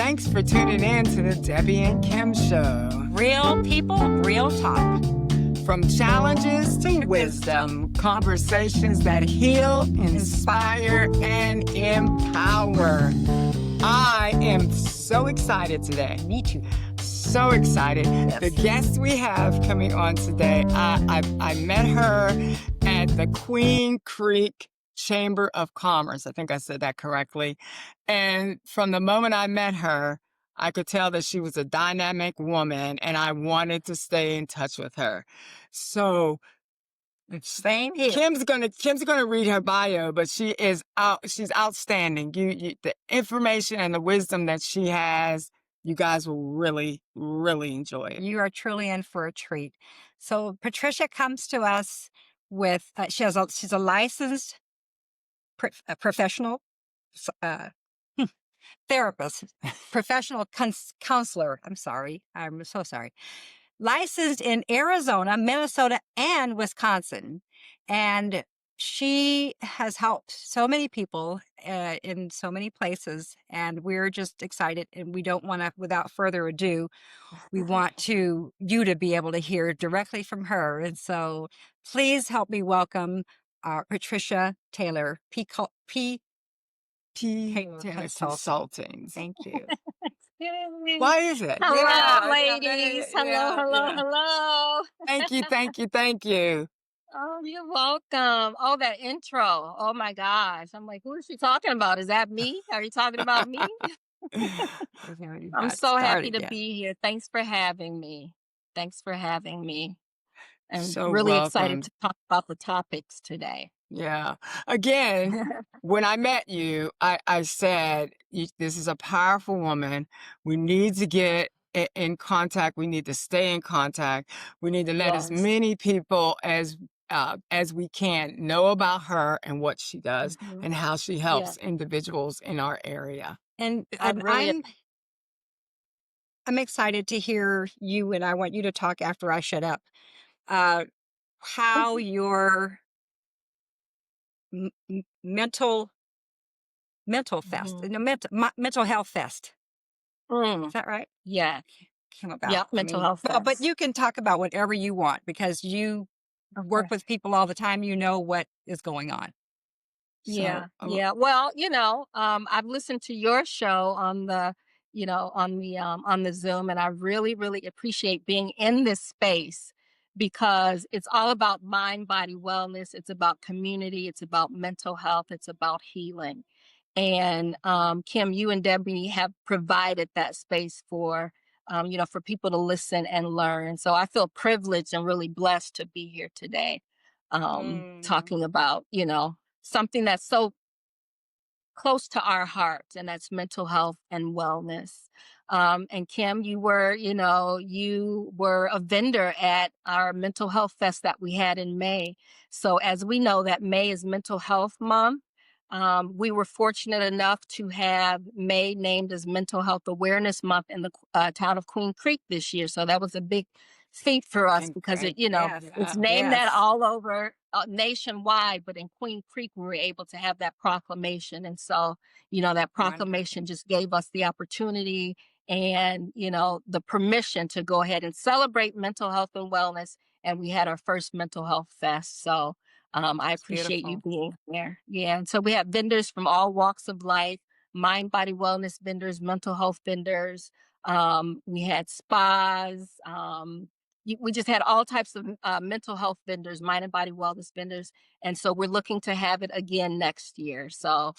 Thanks for tuning in to the Debbie and Kim Show. Real people, real talk. From challenges to wisdom, conversations that heal, inspire, and empower. I am so excited today. Me too. So excited. Yes. The guest we have coming on today, I met her at the Queen Creek Chamber of Commerce. I think I said that correctly. And from the moment I met her, I could tell that she was a dynamic woman and I wanted to stay in touch with her. So Same here. Kim's gonna read her bio, but she's outstanding. The information and the wisdom that she has, you guys will really, really enjoy it. You are truly in for a treat. So Patricia comes to us with, she's a licensed professional therapist, professional counselor. I'm so sorry. Licensed in Arizona, Minnesota, and Wisconsin. And she has helped so many people in so many places. And we're just excited. And we don't want to, without further ado, we want you to be able to hear directly from her. And so please help me welcome Patricia Taylor, Taylor Taylor Consulting. Thank you. Why is it? Hello, Yeah, ladies. Hello. Thank you. Oh, you're welcome. Oh, that intro. Oh my gosh. I'm like, who is she talking about? Is that me? Are you talking about me? I'm so happy to be here. Thanks for having me. I'm So really welcome. excited to talk about the topics today. Yeah. Again, when I met you, I said, this is a powerful woman. We need to get in contact. We need to stay in contact. We need to let as many people as we can know about her and what she does and how she helps individuals in our area. And I'm excited to hear you, and I want you to talk after I shut up. How your mental fest, mental health fest. Is that right? Yeah. Came about. Yep, mental health fest. But you can talk about whatever you want because you work with people all the time. You know what is going on. Yeah. Well, I've listened to your show on the Zoom, and I really, really appreciate being in this space because it's all about mind, body wellness. It's about community. It's about mental health. It's about healing. And Kim, you and Debbie have provided that space for people to listen and learn. So I feel privileged and really blessed to be here today, talking about, something that's so close to our hearts, and that's mental health and wellness. And Kim, you were a vendor at our mental health fest that we had in May. So as we know that May is Mental Health Month, we were fortunate enough to have May named as Mental Health Awareness Month in the town of Queen Creek this year. So that was a big feat for us because it's named that all over nationwide, but in Queen Creek we were able to have that proclamation. And so, that proclamation just gave us the opportunity and, the permission to go ahead and celebrate mental health and wellness. And we had our first mental health fest. So I appreciate you being there. Yeah. And so we have vendors from all walks of life, mind, body wellness vendors, mental health vendors. We had spas. We just had all types of mental health vendors, mind and body wellness vendors. And so we're looking to have it again next year. So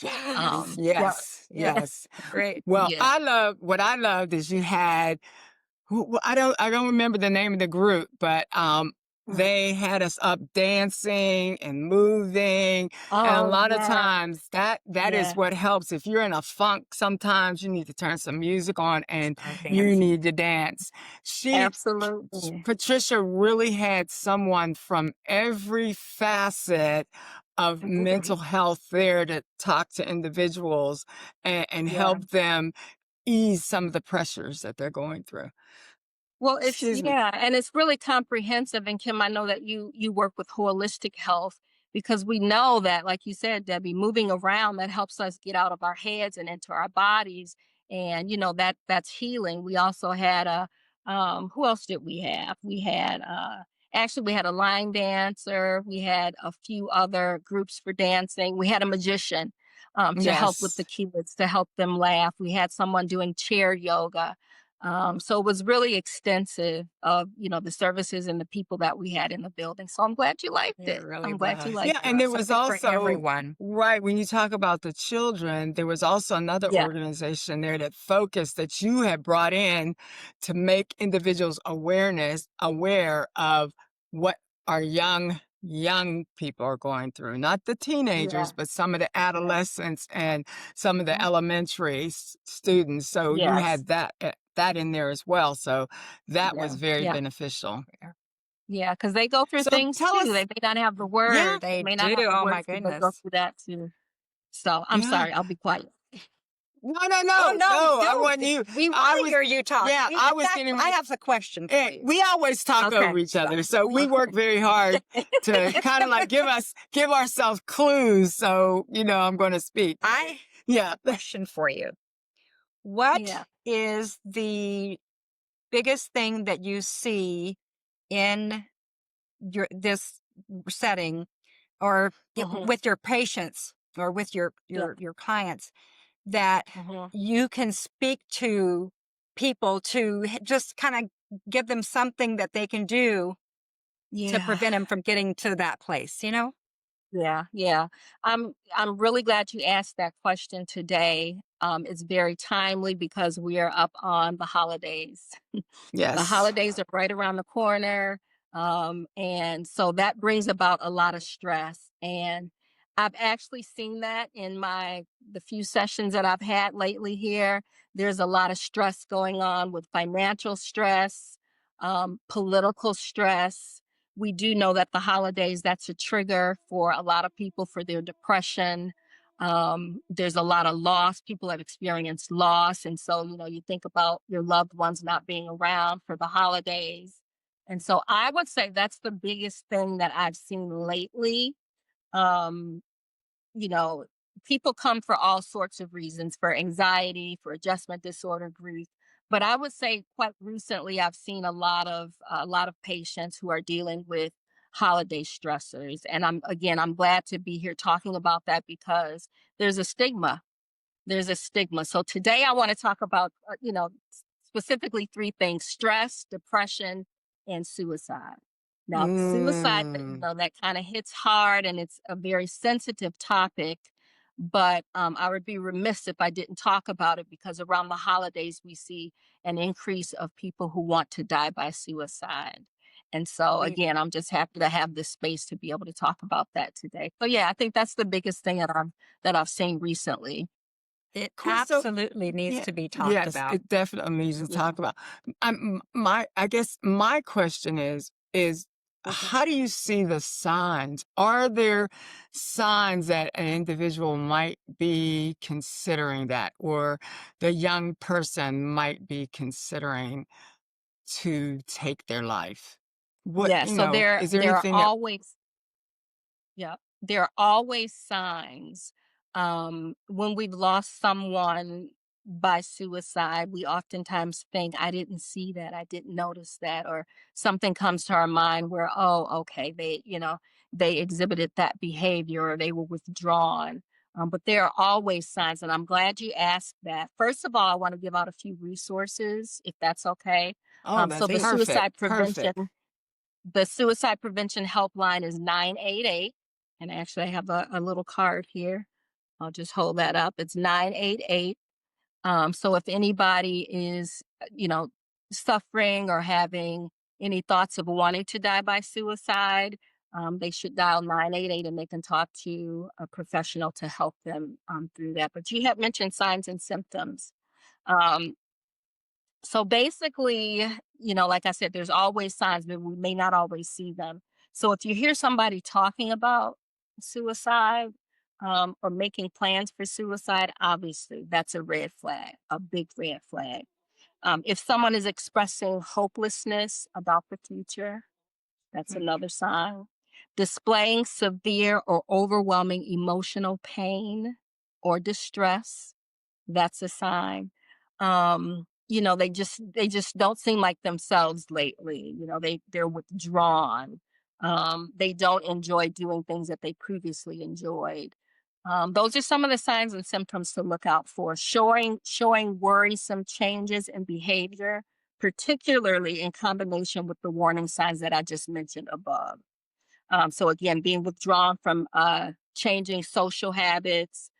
yes. Great. Well, what I loved is you had, I don't remember the name of the group, but they had us up dancing and moving. And a lot of times that is what helps. If you're in a funk, sometimes you need to turn some music on and you need to dance. Absolutely. Patricia really had someone from every facet of mental health there to talk to individuals and help them ease some of the pressures that they're going through. Well, and it's really comprehensive. And Kim, I know that you work with holistic health because we know that, like you said, Debbie, moving around, that helps us get out of our heads and into our bodies. And that's healing. We also had a who else did we have? We had actually we had a line dancer, we had a few other groups for dancing, we had a magician to help with the Yes. kids, to help them laugh. We had someone doing chair yoga. So it was really extensive of the services and the people that we had in the building. So I'm glad you liked It it. really I'm glad you was. liked Yeah, it. and there was Something for also, everyone. right, when you talk about the children, there was also another Yeah. organization there that focused that you had brought in to make individuals aware of what our young people are going through, not the Yeah. teenagers, but some of the adolescents and some of the Mhm. elementary students. So you Yes. had that in there as well. So that was Yeah. very Yeah. beneficial. Yeah, because they go through So things tell too. us, They may not have the yeah, words. They They may not do. have the Oh my words, but they go goodness. through that too. So I'm yeah. sorry. I'll be quiet. No, no, Oh no, no, no. I don't. want you. We I want to was, hear you talk. yeah, In I was fact, getting I ready. have a question for you. We always talk Okay. over each other, so we work very hard to kind of like give ourselves clues. So I'm going to speak. I Yeah. question for you. What Yeah. is the biggest thing that you see in this setting, or Hmm. with your patients, or with your Yeah. your clients, that Hmm. you can speak to people to just kind of give them something that they can do to Yeah. prevent them from getting to that place, you know? Yeah. Yeah. I'm really glad you asked that question today. It's very timely because we are up on the holidays. The Yes. holidays are right around the corner. And so that brings about a lot of stress. And I've actually seen that in the few sessions that I've had lately here. There's a lot of stress going on with financial stress, political stress. We do know that the holidays, that's a trigger for a lot of people for their depression. There's a lot of loss. People have experienced loss. And so, you think about your loved ones not being around for the holidays. And so I would say that's the biggest thing that I've seen lately. Um, you know, People come for all sorts of reasons, for anxiety, for adjustment disorder, grief. But I would say quite recently, I've seen a lot of patients who are dealing with holiday stressors. And I'm glad to be here talking about that because there's a stigma there's a stigma. So today I want to talk about, specifically three things: stress, depression, and suicide. Now, suicide, Mm. that kind of hits hard and it's a very sensitive topic. But I would be remiss if I didn't talk about it because around the holidays, we see an increase of people who want to die by suicide. And so, We again, I'm just happy to have this space to be able to talk about that today. So, yeah, I think that's the biggest thing that I've seen recently. It Cool. So, absolutely needs yeah, to be talked yes, about. it definitely needs to Yeah. talk about. I guess my question is Mhm. how do you see the signs? Are there signs that an individual might be considering that, or the young person might be considering to take their life? Yeah, so there Is there there are anything that always yeah, there are always signs. When we've lost someone by suicide, we oftentimes think, I didn't see that, I didn't notice that, or something comes to our mind where, oh, okay, they exhibited that behavior or they were withdrawn. But there are always signs, and I'm glad you asked that. First of all, I want to give out a few resources, if that's okay. oh, So that's the Please. perfect, suicide prevention perfect. the suicide prevention helpline is 988. And actually, I have a little card here. I'll just hold that up. It's 988. So if anybody is, suffering or having any thoughts of wanting to die by suicide, they should dial 988 and they can talk to a professional to help them through that. But you have mentioned signs and symptoms. Um, so basically, like I said, there's always signs, but we may not always see them. So if you hear somebody talking about suicide or making plans for suicide, obviously that's a red flag, a big red flag. If someone is expressing hopelessness about the future, that's another sign. Displaying severe or overwhelming emotional pain or distress, that's a sign. They just don't seem like themselves lately. They're withdrawn. They don't enjoy doing things that they previously enjoyed. Those are some of the signs and symptoms to look out for. Showing worrisome changes in behavior, particularly in combination with the warning signs that I just mentioned above. So again, being withdrawn from changing social habits,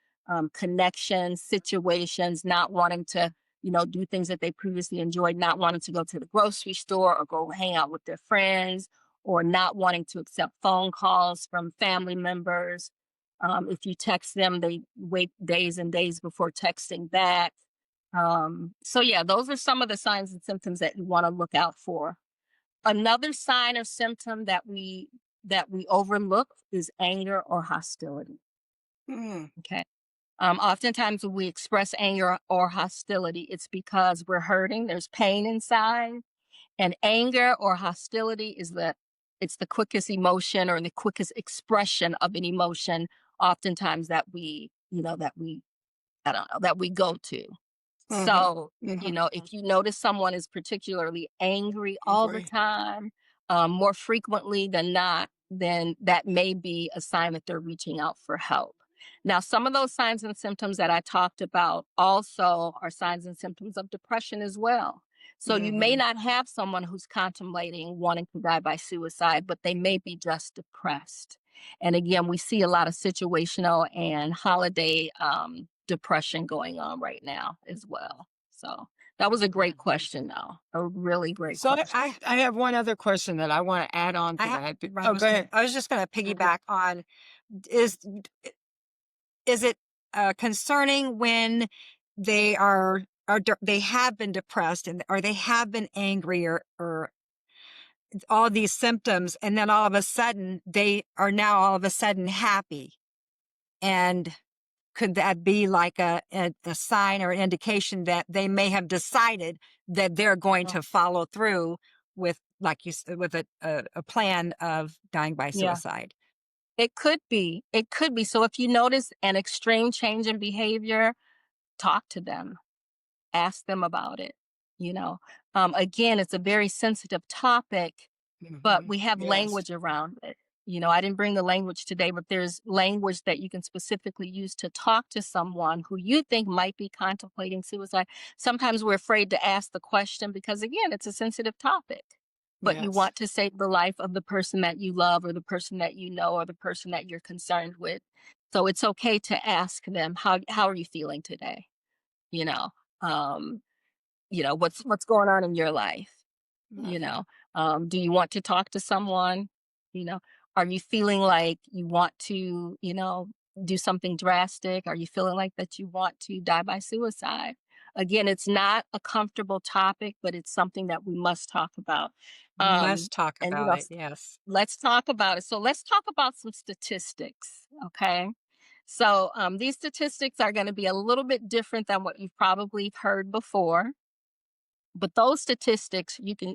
connections, situations, not wanting to, do things that they previously enjoyed, not wanting to go to the grocery store or go hang out with their friends, or not wanting to accept phone calls from family members. If you text them, they wait days and days before texting back. So yeah, those are some of the signs and symptoms that you want to look out for. Another sign or symptom that we overlook is anger or hostility. Mm. Okay. Oftentimes when we express anger or hostility, it's because we're hurting. There's pain inside, and anger or hostility it's the quickest emotion or the quickest expression of an emotion. Oftentimes that we I don't know that we go to. Mhm. So, Mhm. if you notice someone is particularly angry all the Agree. time, more frequently than not, then that may be a sign that they're reaching out for help. Now, some of those signs and symptoms that I talked about also are signs and symptoms of depression as well. So you may Mhm. not have someone who's contemplating wanting to die by suicide, but they may be just depressed. And again, we see a lot of situational and holiday depression going on right now as well. So that was a great question, though. A really great So question. I have one other question that I want to add on I to have, that. I Oh, was go gonna, ahead. I was just going to Mhm. piggyback on, is, is it concerning when they have been depressed or they have been angry or all these symptoms, and then all of a sudden they are now all of a sudden happy? And could that be like a sign or an indication that they may have decided that they're going Oh, to follow through with, like you said, with a plan of dying by yeah, suicide? it could be. It could be. So if you notice an extreme change in behavior, talk to them, ask them about it. You know, again, it's a very sensitive topic, but Mhm. we have Yes. language around it. I didn't bring the language today, but there's language that you can specifically use to talk to someone who you think might be contemplating suicide. Sometimes we're afraid to ask the question because, again, it's a sensitive topic. But you Yes. want to save the life of the person that you love or the person that you know or the person that you're concerned with. So it's okay to ask them, how are you feeling today? You know, um, what's going on in your life? you Mhm. know do you want to talk to someone? you know are you feeling like you want to do something drastic? Are you feeling like that you want to die by suicide? Again, it's not a comfortable topic, but it's something that we must talk about. Must talk And about it. Yes. let's talk about it. So let's talk about some statistics. Okay. So these statistics are going to be a little bit different than what you've probably heard before, but those statistics you can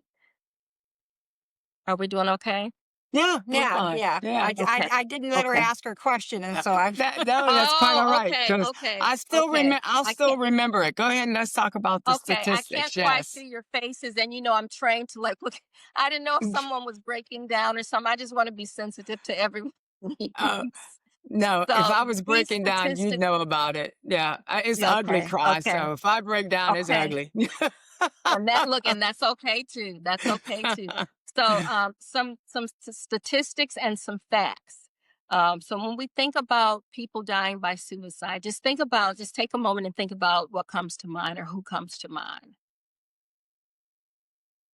are we doing okay? Yeah, we're Yeah, fine. yeah. Yeah. Okay. I didn't let her Okay. ask her question, and so I've That no, that's quite all Oh, right okay, because okay, I still okay. I'll I still can't remember it. Go ahead and let's talk about the okay, I can't statistics. quite see Yes. your faces, and I'm trained to like look. I didn't know if someone was breaking down or something. I just want to be sensitive to everyone's Uh, needs. no, if So I was these breaking down, you'd statistics. know about it. Yeah, it's Yeah, ugly okay, cry. okay, So if I break down, it's okay. ugly. And that's okay too. That's okay too. So some statistics and some facts. So when we think about people dying by suicide, just take a moment and think about what comes to mind or who comes to mind.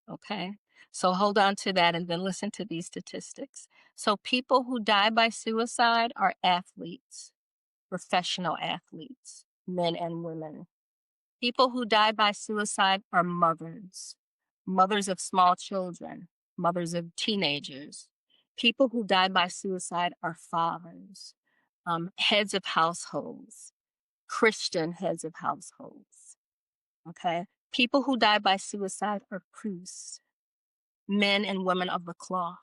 Okay. So hold on to that and then listen to these statistics. So people who die by suicide are athletes, professional athletes, men and women. People who die by suicide are mothers, mothers of small children, mothers of teenagers. People who die by suicide are fathers, heads of households, Christian heads of households. Okay. People who die by suicide are priests, men and women of the cloth.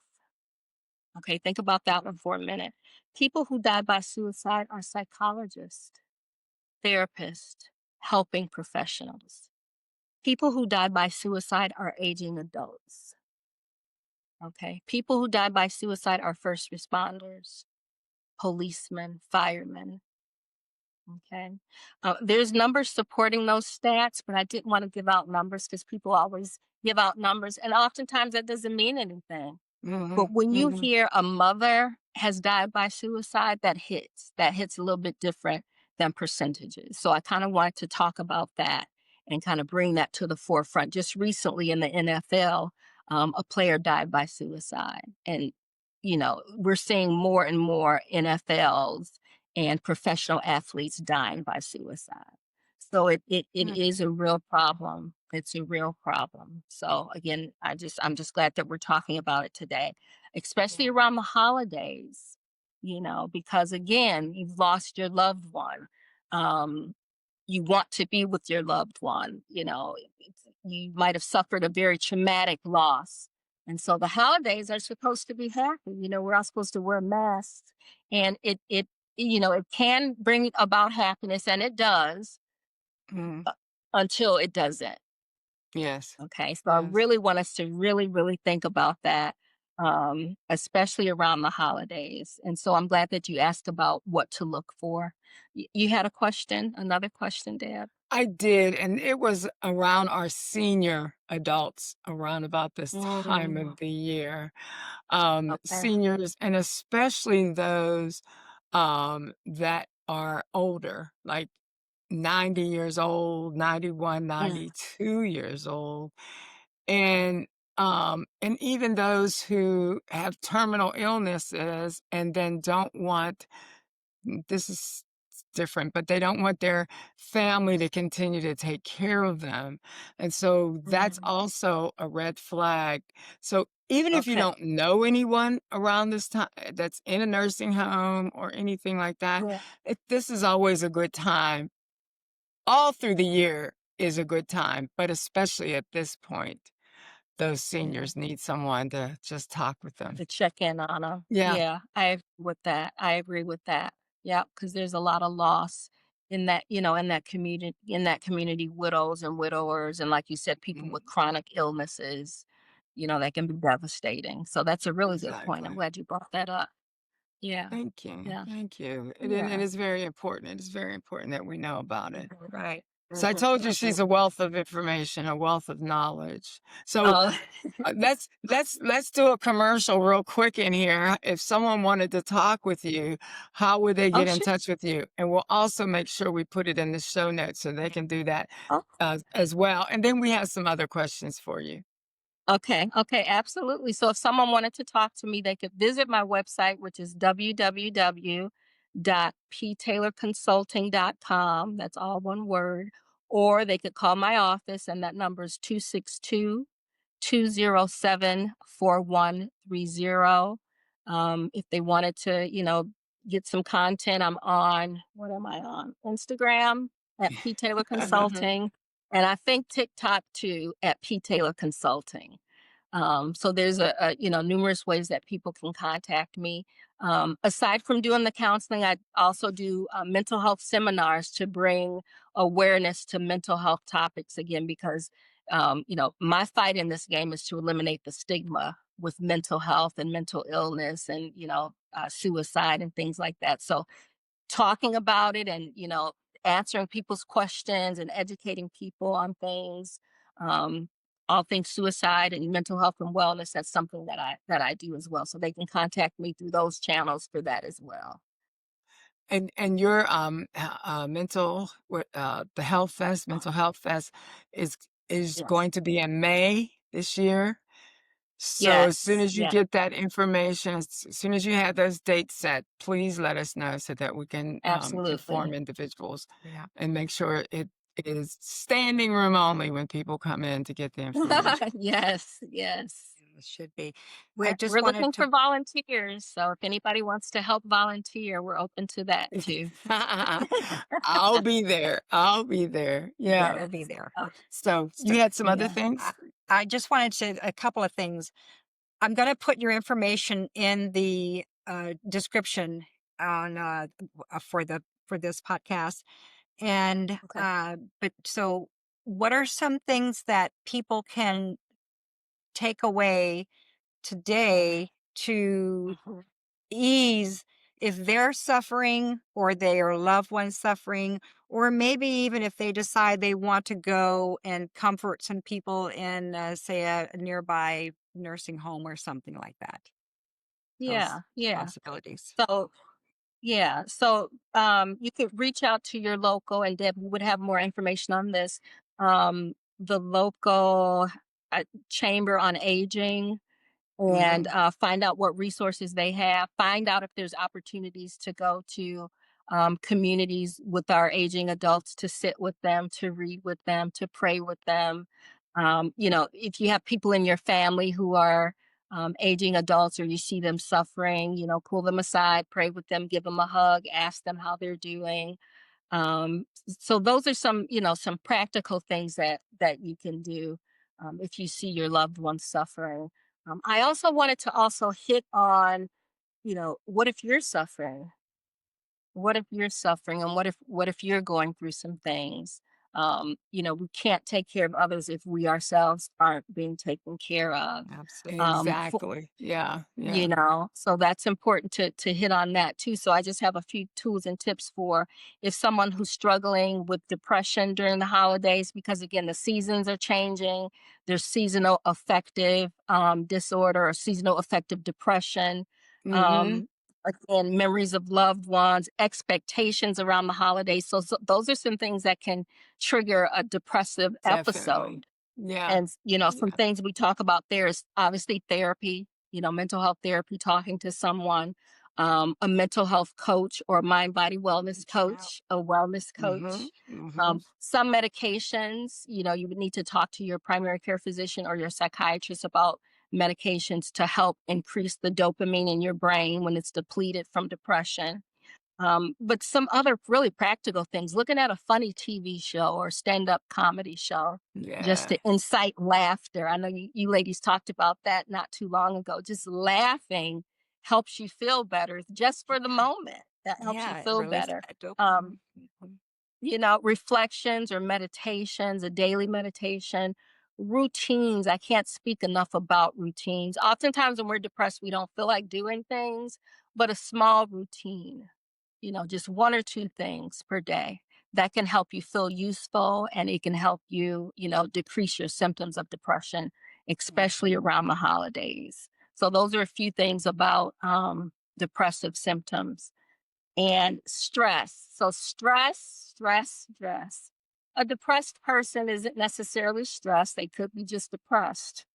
Okay. Think about that one for a minute. People who die by suicide are psychologists, therapists, helping professionals. People who die by suicide are aging adults. Okay. People who die by suicide are first responders, policemen, firemen. Okay. There's numbers supporting those stats, but I didn't want to give out numbers because people always give out numbers. And oftentimes that doesn't mean anything. Hmm. But when you Hmm. hear a mother has died by suicide, that hits. That hits a little bit different than percentages. So I kind of wanted to talk about that and kind of bring that to the forefront. Just recently in the NFL, a player died by suicide. And, we're seeing more and more NFLs and professional athletes dying by suicide. So it is a real problem. It's a real problem. So again, I'm just glad that we're talking about it today, especially around the holidays, because again, you've lost your loved one. Um, you want to be with your loved one, you might have suffered a very traumatic loss. And so the holidays are supposed to be happy. We're all supposed to wear masks, and it can bring about happiness, and it does, Hmm. until it doesn't. Yes. Okay. So I Yes. really want us to really, really think about that, especially around the holidays. And so I'm glad that you asked about what to look for. You had a question, another question, Deb? I did, and it was around our senior adults around about this time Mm, of the year. okay. Seniors, and especially those that are older, like 90 years old, 91, Mm, 92 years old. And even those who have terminal illnesses and then don't want, this is different, but they don't want their family to continue to take care of them. And so that's mm, also a red flag. So even if you okay. don't know anyone around this time that's in a nursing home or anything like that, Yeah. this is always a good time. All through the year is a good time, but especially at this point, those Yeah. seniors need someone to just talk with them. To check in on them. Yeah. Yeah, I agree with that. I agree with that. Yeah, because there's a lot of loss in that community, widows and widowers, and like you said, people Mhm. with chronic illnesses, that can be devastating. So that's a really good point. I'm Exactly. glad you brought that up. Yeah. Thank you. Yeah. Thank you. It Yeah. is very important. It is very important that we know about it. Mhm, Right. So I mhm, told you mhm. she's a wealth of information, a wealth of knowledge. So Oh, let's do a commercial real quick in here. If someone wanted to talk with you, how would they oh, get in sure. touch with you? And we'll also make sure we put it in the show notes so they can do that Oh, as well. And then we have some other questions for you. okay. Okay. Absolutely. So if someone wanted to talk to me, they could visit my website, which is www.ptaylorconsulting.com. That's all one word. Or they could call my office, and that number is 262-207-4130. If they wanted to, get some content, I'm on, what am I on? Instagram at P. Taylor Consulting. And I think TikTok too at P. Taylor Consulting. So there's numerous ways that people can contact me. Aside from doing the counseling, I also do mental health seminars to bring awareness to mental health topics again, because my fight in this game is to eliminate the stigma with mental health and mental illness and suicide and things like that. So talking about it and answering people's questions and educating people on things, um all things suicide and mental health and wellness, that's something that I do as well, so they can contact me through those channels for that as well. And your the health fest, mental health fest is Yes, going to be in May this year. So as soon yes, as you yeah, get that information, as soon as you have those dates set, please let us know so that we can inform absolutely. individuals Yeah. and make sure it is standing room only when people come in to get the information. Yes, yes. It should be. I We're just wanted looking to for volunteers, so if anybody wants to help volunteer, we're open to that too. I'll be there. I'll be there. Yeah. better be there. Oh, So So, you had some other yeah. I, things? I just wanted to a couple of things. I'm going to put your information in the description on for this podcast, and Okay. but so what are some things that people can take away today to Mhm. ease if they're suffering or their loved ones suffering, or maybe even if they decide they want to go and comfort some people in, say, a nearby nursing home or something like that? Those Yeah, yeah. possibilities. So you could reach out to your local, and Deb would have more information on this. The local chamber on aging, and Mhm. find out what resources they have. Find out if there's opportunities to go to communities with our aging adults, to sit with them, to read with them, to pray with them. If you have people in your family who are aging adults, or you see them suffering, pull them aside, pray with them, give them a hug, ask them how they're doing. So those are some practical things that you can do if you see your loved ones suffering. I also wanted to also hit on, what if you're suffering? What if you're suffering, and what if you're going through some things? We can't take care of others if we ourselves aren't being taken care of. Absolutely. For Exactly. Yeah, yeah. so that's important to hit on that too. So I just have a few tools and tips for if someone who's struggling with depression during the holidays, because again, the seasons are changing. There's seasonal affective disorder, or seasonal affective depression. Mhm. um Again, memories of loved ones, expectations around the holidays. So those are some things that can trigger a depressive Definitely. episode. Yeah, And, some yeah. things we talk about there is obviously therapy, mental health therapy, talking to someone, a mental health coach, or a mind body wellness Yeah. coach, a wellness Mhm, coach. mhm. Some medications, you would need to talk to your primary care physician or your psychiatrist about medications to help increase the dopamine in your brain when it's depleted from depression. But some other really practical things, looking at a funny TV show or stand up comedy show, just Yeah, to incite laughter. I know you ladies talked about that not too long ago. Just laughing helps you feel better just for the Yeah. moment. That helps you Yeah. It feel releases better. that Um, dopamine. Mhm. Reflections or meditations, a daily meditation, routines. I can't speak enough about routines. Oftentimes, when we're depressed, we don't feel like doing things, but a small routine, just one or two things per day that can help you feel useful, and it can help you, decrease your symptoms of depression, Yeah. especially around the holidays. So, those are a few things about depressive symptoms. And stress. So, stress. A depressed person isn't necessarily stressed, they could be just depressed.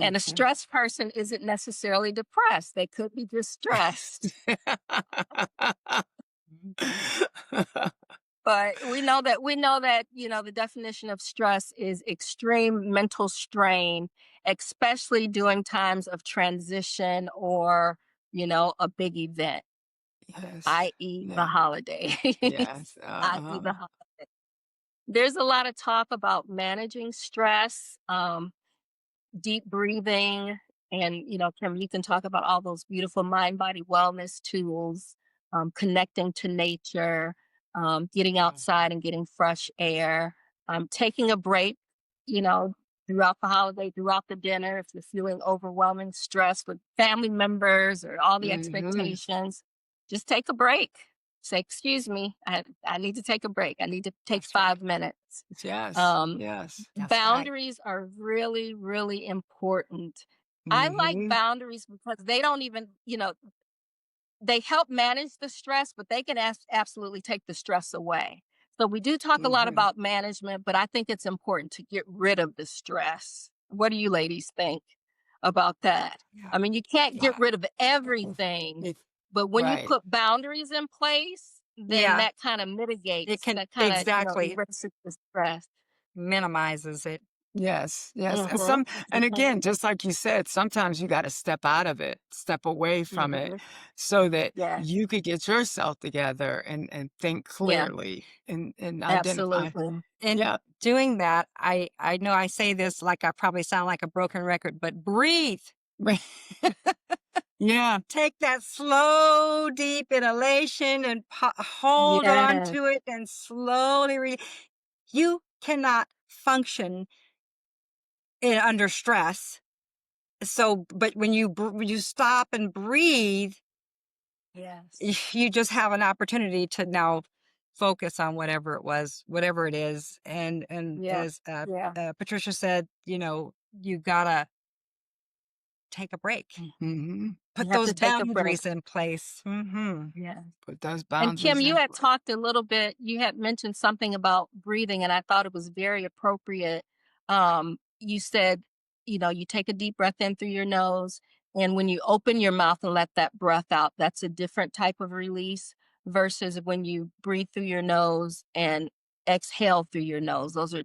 And a mhm. stressed person isn't necessarily depressed, they could be just stressed. But we know that the definition of stress is extreme mental strain, especially during times of transition, or a big event, Yes. i.e. the Yeah. holidays. Yes. i.e. Uh-huh. the hol- There's a lot of talk about managing stress. Deep breathing, and Kim, you can talk about all those beautiful mind body wellness tools, connecting to nature, getting outside and getting fresh air, taking a break, you know throughout the holiday, throughout the dinner, if you're feeling overwhelming stress with family members or all the Mhm. expectations, just take a break. Say, excuse me, I need to take a break, I need to take That's right. 5 minutes. Yes. um, Yes. That's right. Boundaries are really, really important. I like Mhm. boundaries because they don't even, they help manage the stress, but they can absolutely take the stress away. So we do talk a lot Mhm. about management, but I think it's important to get rid of the stress. What do you ladies think about that? Yeah. I mean, you can't get Uh, rid of everything, it but when you right. put boundaries in place, then Yeah. that kind of It mitigates, can that kind of, exactly erases the stress. minimizes it. Yes, yes, Mm-hmm. and again, just like you said, sometimes you gotta step out of it, step away from it, Mm-hmm. so that Yeah. you could get yourself together and think Yeah. clearly and identify. Absolutely. In Yeah. doing that, I know I say this like I probably sound like a broken record, but breathe. Yeah. Take that slow, deep inhalation and hold on Yes. to it and slowly you cannot function under stress. So, but when you stop and breathe, Yes. you just have an opportunity to now focus on whatever it is. And Yeah. as Yeah. Patricia said, you gotta take a break, Hmm. put You have those to take a break. boundaries in place. Yeah. Put those And Kim, boundaries you in had place. talked a little bit, you had mentioned something about breathing, and I thought it was very appropriate. You said, you take a deep breath in through your nose, and when you open your mouth and let that breath out, that's a different type of release versus when you breathe through your nose and exhale through your nose. Those are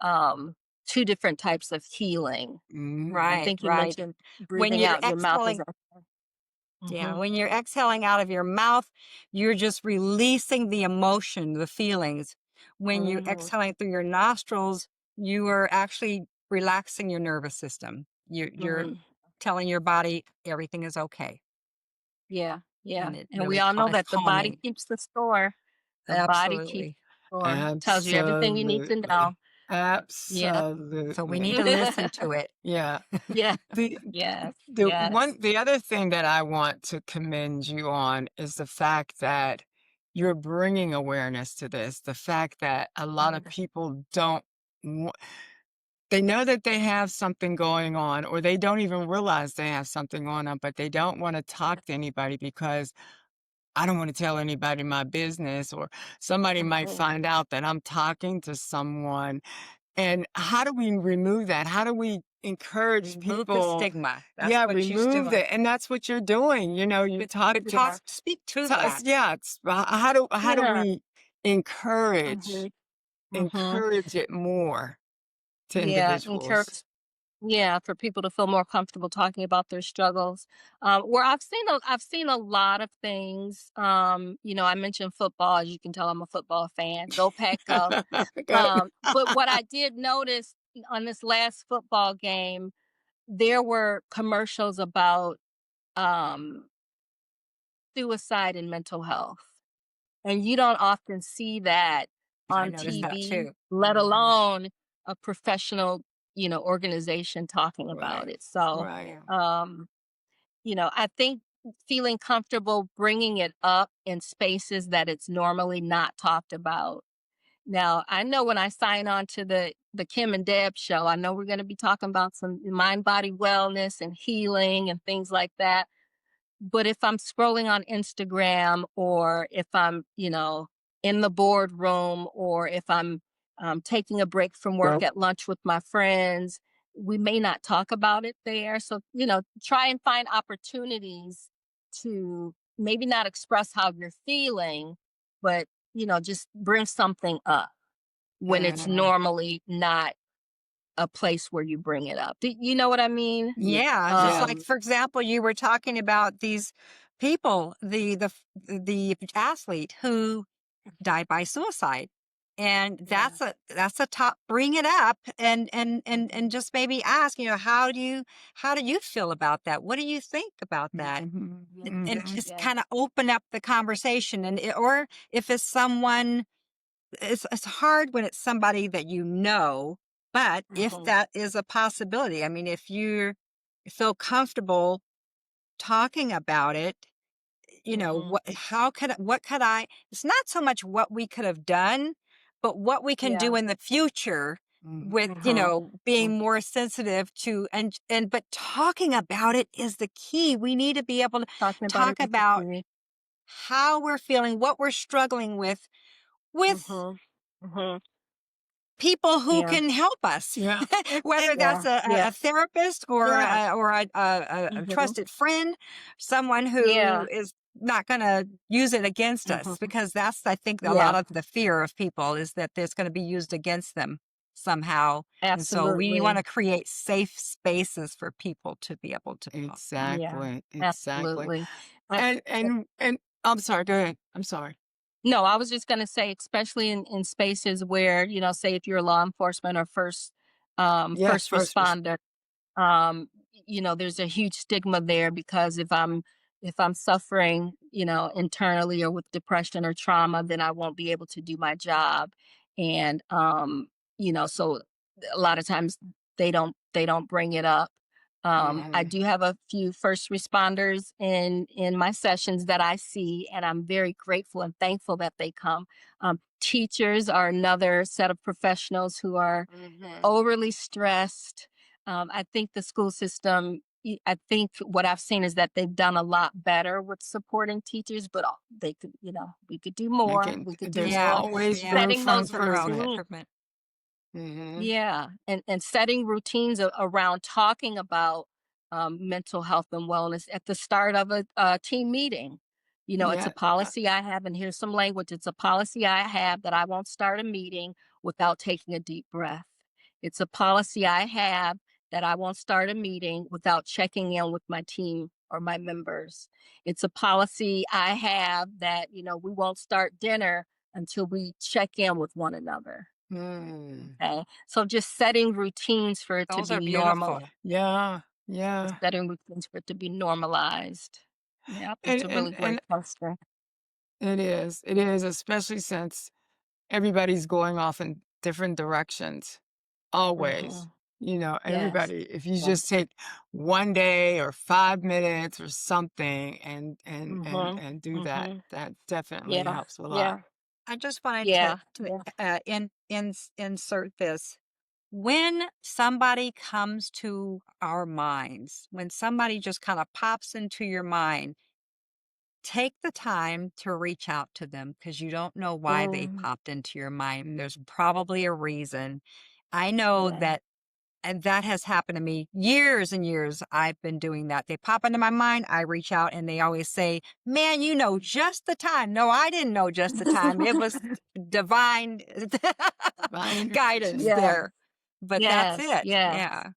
um two different types of healing. Mhm. I Right, think you right. mentioned When breathing you're out your mouth is exhaling, a yeah, mhm, when you're exhaling out of your mouth, you're just releasing the emotion, the feelings. When you're mhm. exhaling through your nostrils, you are actually relaxing your nervous system. You're Mhm. telling your body everything is okay, Yeah, yeah. and it And we really all know it's that the body calming. keeps the score. The body keeps Absolutely. the score. Tells you everything you need to Absolutely. know. Yeah. So we need Absolutely. to listen to it. Yeah. Yeah. The Yes. the Yes. the other thing that I want to commend you on is the fact that you're bringing awareness to this. The fact that a lot of people don't wa they know that they have something going on, or they don't even realize they have something going on, but they don't wanna talk to anybody because I don't wanna tell anybody my business, or somebody might Mhm. find out that I'm talking to someone. And how do we remove that? How do we encourage Remove the people? stigma. That's Yeah, what she's remove doing. that, and that's what you're doing, you talk But to Yeah. speak to us. that. Yeah, it's how do Yeah. we encourage Mhm. Mhm. encourage it more to Yeah. individuals? Encourage. Yeah, for people to feel more comfortable talking about their struggles. Where I've seen a lot of things. I mentioned football. As you can tell, I'm a football fan. Go Pack Go. Got But what I did notice on this last football game, there were commercials about um, suicide and mental health. And you don't often see that I on noticed that TV, too. let alone a professional, organization talking about Right, it. So, right. Yeah. um, I think feeling comfortable bringing it up in spaces that it's normally not talked about. Now, I know when I sign on to the Kim and Deb show, I know we're going to be talking about some mind body wellness and healing and things like that. But if I'm scrolling on Instagram, or if I'm, in the boardroom, or if I'm taking a break from work Well, at lunch with my friends, we may not talk about it there. So, try and find opportunities to maybe not express how you're feeling, but, just bring something up when it's and normally not a place where you bring it up. Do you know what I mean? yeah, Yeah, just yeah. like, for example, you were talking about these people, the athlete who died by suicide. And Yeah. that's a top, bring it up, and just maybe ask, how do you feel about that? What do you think about that? Mhm, Yes, And mhm. just yes. kind of open up the conversation. Or if it's someone, it's hard when it's somebody that you know, but if Mhm, that is a possibility, I mean, if you feel comfortable talking about it, mhm. what could I, it's not so much what we could have done, but what we can Yeah. do in the future Mhm. with, Mhm, being mhm. more sensitive to, but talking about it is the key. We need to be able to Talking about talk it is the about key. how we're feeling, what we're struggling with Mhm, mhm. people who Yeah, can help us, Yeah, whether and that's yeah, a, yeah, a therapist, yeah. or a Mhm. trusted friend, someone who Yeah. is not going to use it against us, Mhm. because that's, I think, a lot Yeah, of the fear of people, is that it's going to be used against them somehow. And so we want absolutely. to create safe spaces for people to be able to talk. Yeah, exactly, exactly. absolutely. I And I'm sorry, go ahead. I'm sorry. No, I was just gonna say, especially in spaces where, say if you're law enforcement or Yes, first first responder, there's a huge stigma there, because if I'm suffering, internally, or with depression or trauma, then I won't be able to do my job. And so a lot of times they don't bring it up. I Mhm. do have a few first responders in my sessions that I see, and I'm very grateful and thankful that they come. Teachers are another set of professionals who are Mhm. overly stressed. I think the school system, I think what I've seen is that they've done a lot better with supporting teachers, but they could, we could do more. We could do There's more. always Yeah, room Setting for room those for growth, improvement. routines. improvement. Mhm. Yeah, and setting routines around talking about mental health and wellness at the start of a team meeting. It's a Yeah. policy I have, and here's some language. It's a policy I have that I won't start a meeting without taking a deep breath. It's a policy I have that I won't start a meeting without checking in with my team or my members. It's a policy I have that, we won't start dinner until we check in with one another. Mm. Okay. So just setting routines for it to Those be are normal, beautiful. Yeah. Yeah. setting routines for it to be normalized. Yeah, that's And a and really great and question. it is. It is, especially since everybody's going off in different directions. Always. Hmm. Yes. Everybody, if you Yes. just take one day or 5 minutes or something Hmm. and do that, Hmm. that definitely Yeah. helps a lot. Yeah. I just wanted to Yeah. to Yeah. insert this. When somebody comes to our minds, when somebody just kind of pops into your mind, take the time to reach out to them because you don't know why they Mm, popped into your mind. There's probably a reason. I know yeah. that, and that has happened to me years and years. I've been doing that. They pop into my mind. I reach out and they always say, "Man, you know just the time." No, I didn't know just the time. It was divine Divine guidance intervention. Yeah. there. But that's Yes. it. Yes. Yeah.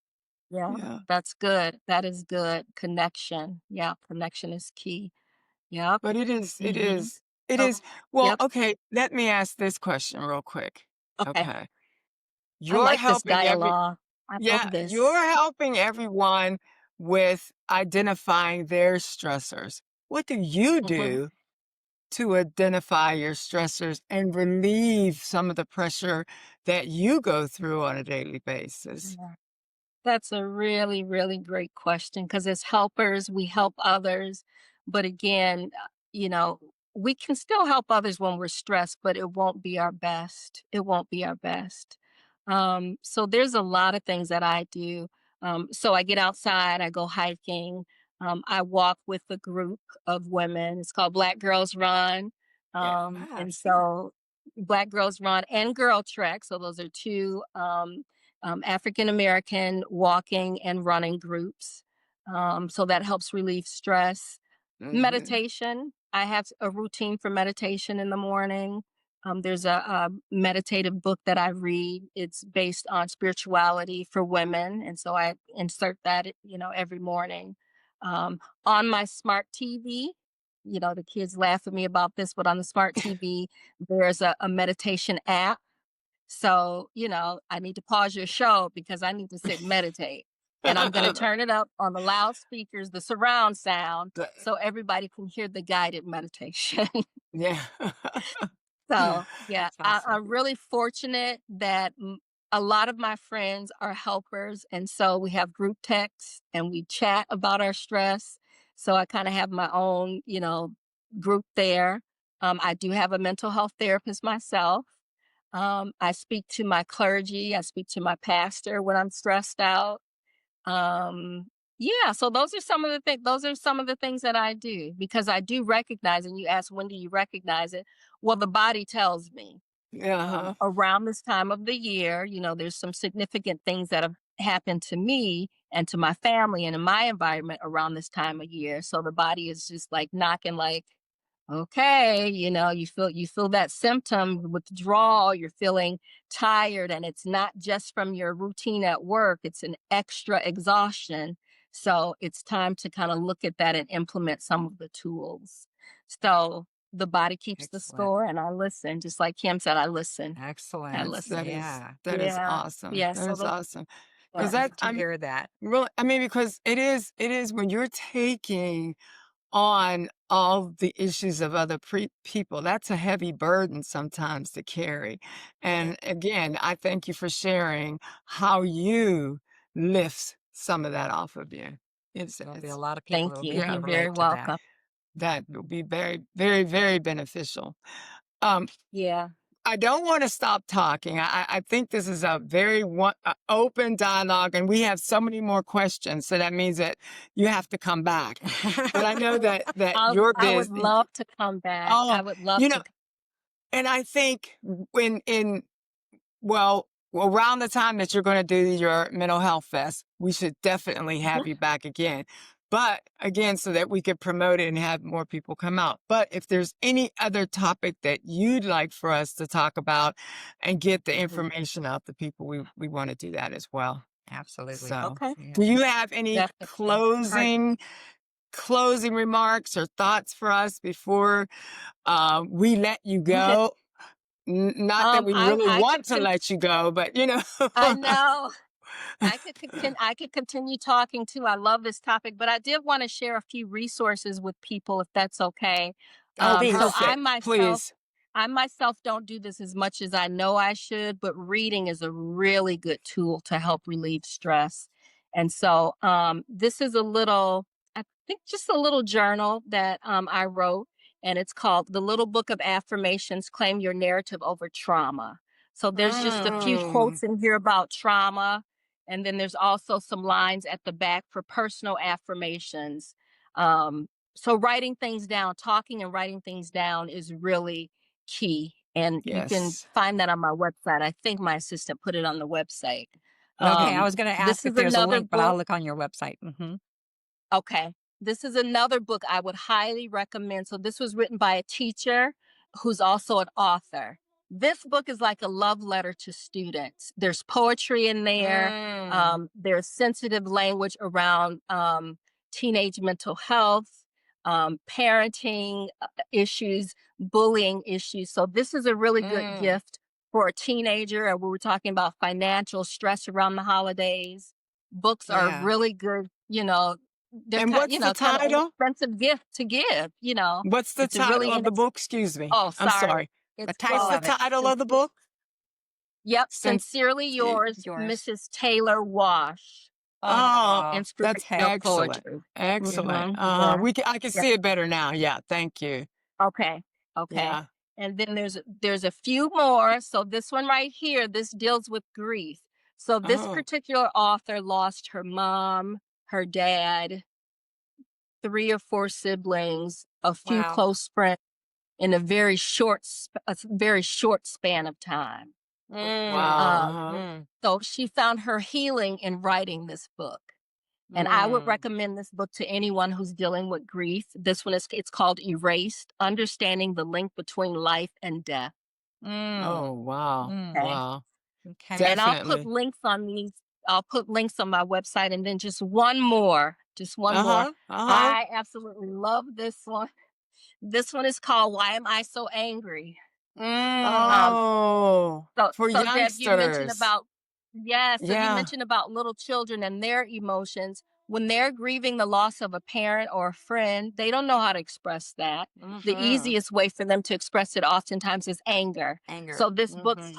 Yeah. Yeah. That's good. That is good. Connection. Yeah. Connection is key. Yep. But Hmm. it Oh, is. Well, yep. okay, let me ask this question real quick. Okay. Okay. I You're like this helping every dialogue. I Yeah, love you're this. helping everyone with identifying their stressors. What do you Mhm. do to identify your stressors and relieve some of the pressure that you go through on a daily basis? Yeah. That's a really, really great question because as helpers, we help others. But again, we can still help others when we're stressed, but it won't be our best. It won't be our best. So there's a lot of things that I do. So I get outside, I go hiking, I walk with a group of women. It's called Black Girls Run. Yeah. And Yes. so Black Girls Run and Girl Trek. So those are two African American walking and running groups. So that helps relieve stress. Hmm. Meditation. I have a routine for meditation in the morning. There's a meditative book that I read. It's based on spirituality for women. And so I insert that, every morning. Um, on my smart TV, the kids laugh at me about this, but on the smart TV, there's a meditation app. So, I need to pause your show because I need to sit and meditate. And I'm going to turn it up on the loudspeakers, the surround sound, so everybody can hear the guided meditation. Yeah. So, yeah, That's awesome. I'm really fortunate that a lot of my friends are helpers. And so we have group texts and we chat about our stress. So I kind of have my own, group there. I do have a mental health therapist myself. I speak to my clergy, I speak to my pastor when I'm stressed out. Um, yeah, so those are some of the things that I do because I do recognize, and you ask when do you recognize it? Well, the body tells me. Uh-huh. Around this time of the year, there's some significant things that have happened to me and to my family and in my environment around this time of year. So the body is just like knocking like, okay, you feel that symptom withdrawal, you're feeling tired, and it's not just from your routine at work, it's an extra exhaustion. So it's time to kind of look at that and implement some of the tools. So the body keeps the Excellent. score and I listen. Just like Kim said, I listen. I Excellent. listen. Yeah. That is Yeah. awesome. Yeah. That So is those, awesome. yeah. Because Love that to I'm hear that. really, I mean, because it is when you're taking on all the issues of other people. That's a heavy burden sometimes to carry. And again, I thank you for sharing how you lift some of that off of you. There'll be a lot of people Thank that'll be you. able to You're very relate to that. welcome. that will be very, very, very beneficial. Um, Yeah. I don't want to stop talking. I think this is a very open dialogue, and we have so many more questions. So that means that you have to come back. But I know that your I would business. love to come back. Oh, I would love you to. know, and I think well, around the time that you're going to do your mental health fest, we should definitely have you back again. But again, so that we could promote it and have more people come out. But if there's any other topic that you'd like for us to talk about and get the information out to people, we want to do that as well. Absolutely. So, Okay. Yeah. do you have any Definitely. closing remarks or thoughts for us before we let you go? Not that we really I could want to let you go, but I know. I could continue talking too. I love this topic, but I did want to share a few resources with people if that's okay. Oh, So perfect. Please. I myself don't do this as much as I know I should, but reading is a really good tool to help relieve stress. And so this is I think just a little journal that I wrote, and it's called The Little Book of Affirmations, Claim Your Narrative Over Trauma. So there's just a few Mm, quotes in here about trauma. And then there's also some lines at the back for personal affirmations. So writing things down, talking and writing things down is really key. And you can yes. find that on my website. I think my assistant put it on the website. Okay, I was going to This ask if is there's a another link, but I'll book. look on your website. Okay. This is another book I would highly recommend. So this was written by a teacher who's also an author. This book is like a love letter to students. There's poetry in there. Mm, There's sensitive language around teenage mental health, parenting issues, bullying issues. So this is a really good mm, gift for a teenager. And we were talking about financial stress around the holidays. Books are Yeah. really good, they're and what's the kind of title? inexpensive gift to give. What's the It's a really title of the book? Excuse me. oh, I'm sorry. sorry. The It's title What's the called of it. title of the book? Since Sincerely Yours, Yours. Mrs. Taylor Wash. oh, Oh, that's Inspirational excellent. poetry. Excellent. Yeah. I can Yeah. see it better now. Yeah, thank you. Okay. Okay. Yeah. And then there's a few more. So this one right here, this deals with grief. So this Oh, particular author lost her mom, her dad, 3 or 4 siblings, a few wow. close friends in a very short span of time. wow. Um, so she found her healing in writing this book. And I would Mm. recommend this book to anyone who's dealing with grief. This one it's called Erased: Understanding the Link Between Life and Death. Oh, wow. Okay. Wow. Okay. And I'll put Definitely. links on these. I'll put links on my website. And then just one more. Just one more. Uh-huh. Uh-huh. I absolutely love this one. This one is called Why Am I So Angry? Um, Oh, for so Deb, you mentioned youngsters. about yes, so you Yeah. mentioned about little children and their emotions. When they're grieving the loss of a parent or a friend, they don't know how to express that. The Mm-hmm. easiest way for them to express it oftentimes is anger. Anger. So this book Mm-hmm.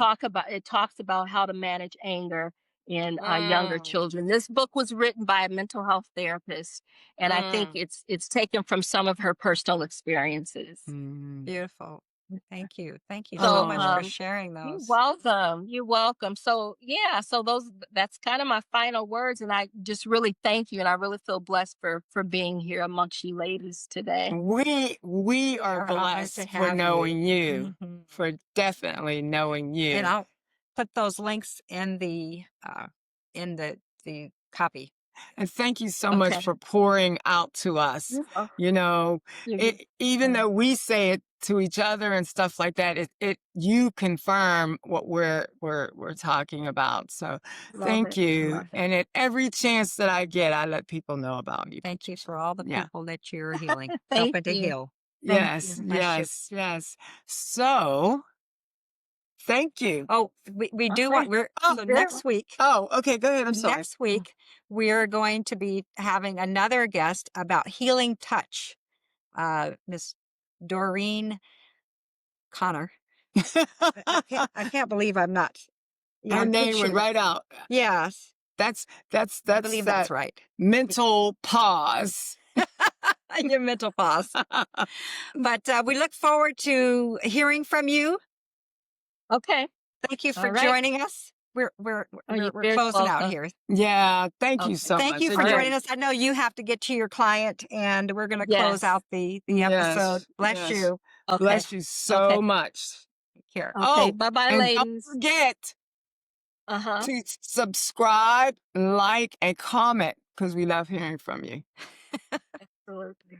talks about how to manage anger in younger Mm. children. This book was written by a mental health therapist, and I think Mm. it's taken from some of her personal experiences. Mm. Beautiful. Thank you. Thank you so So, much for Oh, sharing you're those. welcome. You're welcome. So, yeah, so that's kind of my final words, and I just really thank you, and I really feel blessed for being here amongst you ladies today. we are We're honored to blessed for have you. knowing you, Mhm. for definitely knowing And you. I'll put those links in the copy. And thank you so much Okay. for pouring out to us. Oh, You know, you're even though we say it to each other and stuff like that, you confirm what we're talking about. So love thank it. you. Love it. And at every chance that I get, I let people know about you, Thank you Patricia. for all the Yeah. people that you're healing, Thank helping to you. heal. Thank Yes, you. Bless you. yes, yes. So thank you. Oh, we do Okay. want we're Oh, so Very oh, okay, go ahead. I'm sorry. next week we're going to be having another guest about healing touch. Miss Doreen Connor. I can't believe I'm not. Yeah, Her I'm pretty name went sure. right out. Yes, That's I believe that's that right. mental pause. Your mental pause. But we look forward to hearing from you. Okay. Thank you for All right. joining us. We're Oh, you're we're very closing out welcome. here. Yeah, thank you Okay. so Thank much. you for All right. joining us. I know you have to get to your client, and we're going to close Yes. out the episode. Yes, Bless yes. you. Okay. Bless you so Okay. much. Take care. Okay. Oh, Bye-bye, and don't ladies. forget Uh-huh. to subscribe, like, and comment because we love hearing from you. Absolutely.